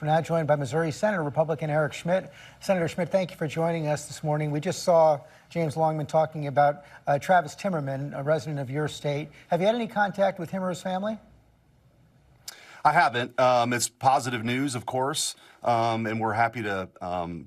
We're now joined by Missouri Senator Republican Eric Schmitt. Senator Schmitt, thank you for joining us this morning. We just saw James Longman talking about Travis Timmerman, a resident of your state. Have you had any contact with him or his family? I haven't. It's positive news, of course, and we're happy to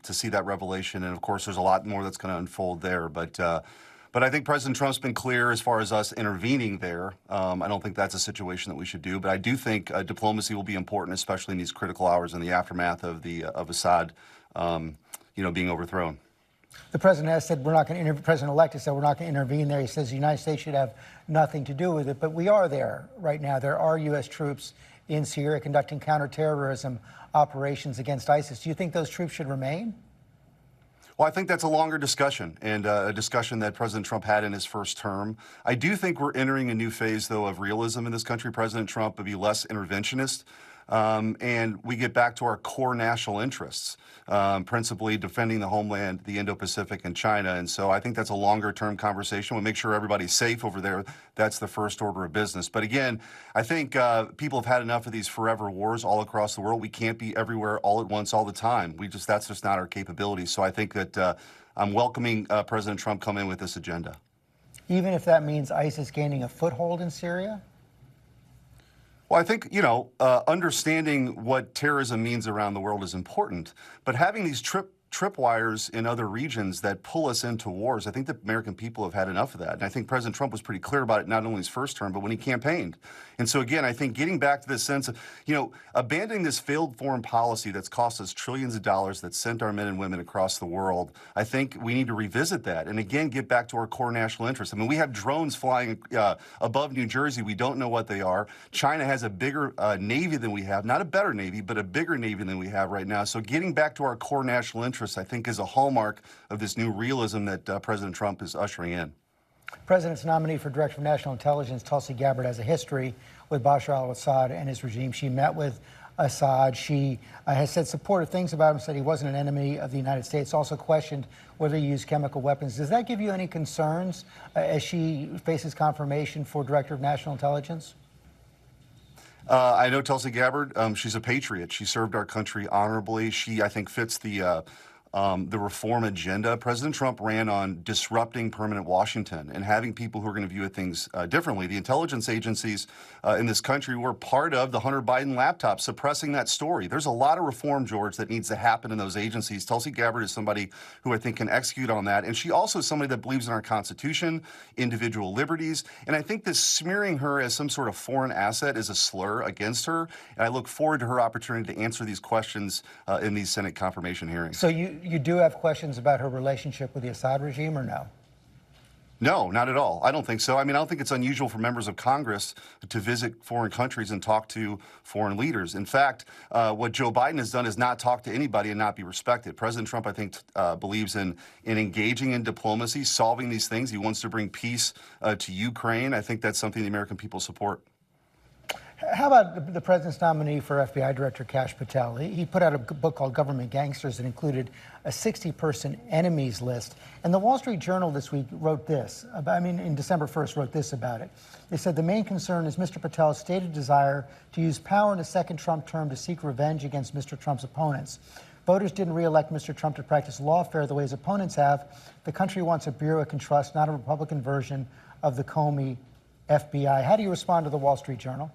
see that revelation. And of course, there's a lot more that's going to unfold there. But I think President Trump's been clear as far as us intervening there. I don't think that's a situation that we should do. But I do think diplomacy will be important, especially in these critical hours in the aftermath of Assad, being overthrown. The president has said we're not going to President-elect has said we're not going to intervene there. He says the United States should have nothing to do with it. But we are there right now. There are U.S. troops in Syria conducting counterterrorism operations against ISIS. Do you think those troops should remain? Well, I think that's a longer discussion, and a discussion that President Trump had in his first term. I do think we're entering a new phase, though, of realism in this country. President Trump would be less interventionist, and we get back to our core national interests, principally defending the homeland, the Indo-Pacific, and China. And so I think that's a longer-term conversation. We'll make sure everybody's safe over there. That's the first order of business. But again, I think people have had enough of these forever wars all across the world. We can't be everywhere all at once all the time. That's just not our capability. So I think that I'm welcoming President Trump come in with this agenda. Even if that means ISIS gaining a foothold in Syria? Well, I think, understanding what terrorism means around the world is important, but having these tripwires in other regions that pull us into wars, I think the American people have had enough of that. And I think President Trump was pretty clear about it, not only his first term, but when he campaigned. And so, again, I think getting back to this sense of, abandoning this failed foreign policy that's cost us trillions of dollars, that sent our men and women across the world, I think we need to revisit that and, again, get back to our core national interests. I mean, we have drones flying above New Jersey. We don't know what they are. China has a bigger Navy than we have, not a better Navy, but a bigger Navy than we have right now. So getting back to our core national interests, I think, is a hallmark of this new realism that President Trump is ushering in. President's nominee for Director of National Intelligence, Tulsi Gabbard, has a history with Bashar al-Assad and his regime. She met with Assad. She has said supportive things about him, said he wasn't an enemy of the United States, also questioned whether he used chemical weapons. Does that give you any concerns as she faces confirmation for Director of National Intelligence? I know Tulsi Gabbard. She's a patriot. She served our country honorably. She, I think, fits the reform agenda. President Trump ran on disrupting permanent Washington and having people who are going to view things differently. The intelligence agencies in this country were part of the Hunter Biden laptop, suppressing that story. There's a lot of reform, George, that needs to happen in those agencies. Tulsi Gabbard is somebody who I think can execute on that. And she also is somebody that believes in our Constitution, individual liberties. And I think this smearing her as some sort of foreign asset is a slur against her. And I look forward to her opportunity to answer these questions in these Senate confirmation hearings. So you do have questions about her relationship with the Assad regime, or no? No, not at all. I don't think so. I mean, I don't think it's unusual for members of Congress to visit foreign countries and talk to foreign leaders. In fact, what Joe Biden has done is not talk to anybody and not be respected. President Trump, I think, believes in engaging in diplomacy, solving these things. He wants to bring peace to Ukraine. I think that's something the American people support. How about the president's nominee for FBI Director Kash Patel? He put out a book called Government Gangsters that included a 60-person enemies list. And the Wall Street Journal this week wrote this, in December 1st, wrote this about it. They said the main concern is Mr. Patel's stated desire to use power in a second Trump term to seek revenge against Mr. Trump's opponents. Voters didn't re-elect Mr. Trump to practice lawfare the way his opponents have. The country wants a bureau it can trust, not a Republican version of the Comey FBI. How do you respond to the Wall Street Journal?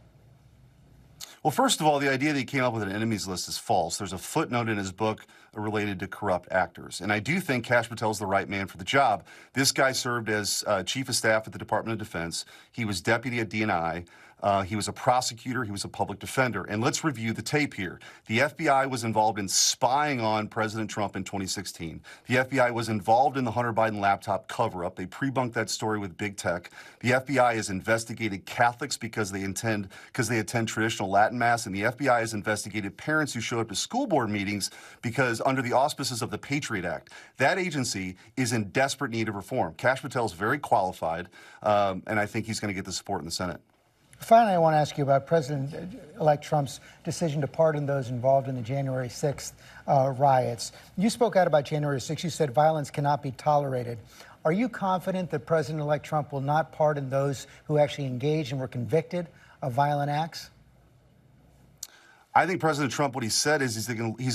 Well, first of all, the idea that he came up with an enemies list is false. There's a footnote in his book related to corrupt actors. And I do think Kash Patel is the right man for the job. This guy served as chief of staff at the Department of Defense. He was deputy at DNI. He was a prosecutor. He was a public defender. And let's review the tape here. The FBI was involved in spying on President Trump in 2016. The FBI was involved in the Hunter Biden laptop cover-up. They pre-bunked that story with big tech. The FBI has investigated Catholics because they attend traditional Latin Mass. And the FBI has investigated parents who show up to school board meetings because under the auspices of the Patriot Act. That agency is in desperate need of reform. Kash Patel is very qualified, and I think he's going to get the support in the Senate. Finally, I want to ask you about President-elect Trump's decision to pardon those involved in the January 6th riots. You spoke out about January 6th. You said violence cannot be tolerated. Are you confident that President-elect Trump will not pardon those who actually engaged and were convicted of violent acts? I think President Trump, what he said is he's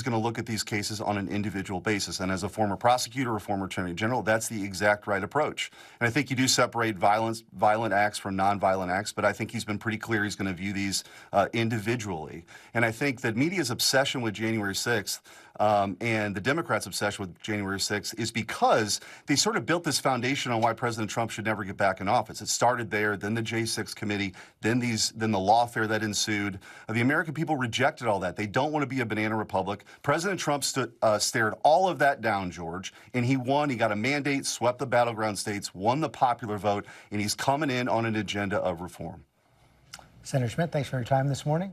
going to look at these cases on an individual basis. And as a former prosecutor or former attorney general, that's the exact right approach. And I think you do separate violent acts from nonviolent acts, but I think he's been pretty clear he's going to view these individually. And I think that media's obsession with January 6th and the Democrats' obsession with January 6th is because they sort of built this foundation on why President Trump should never get back in office. It started there, then the J6 committee, then the lawfare that ensued. The American people rejected all that. They don't want to be a banana republic. President Trump stared all of that down, George, and he won. He got a mandate, swept the battleground states, won the popular vote, and he's coming in on an agenda of reform. Senator Schmitt, thanks for your time this morning.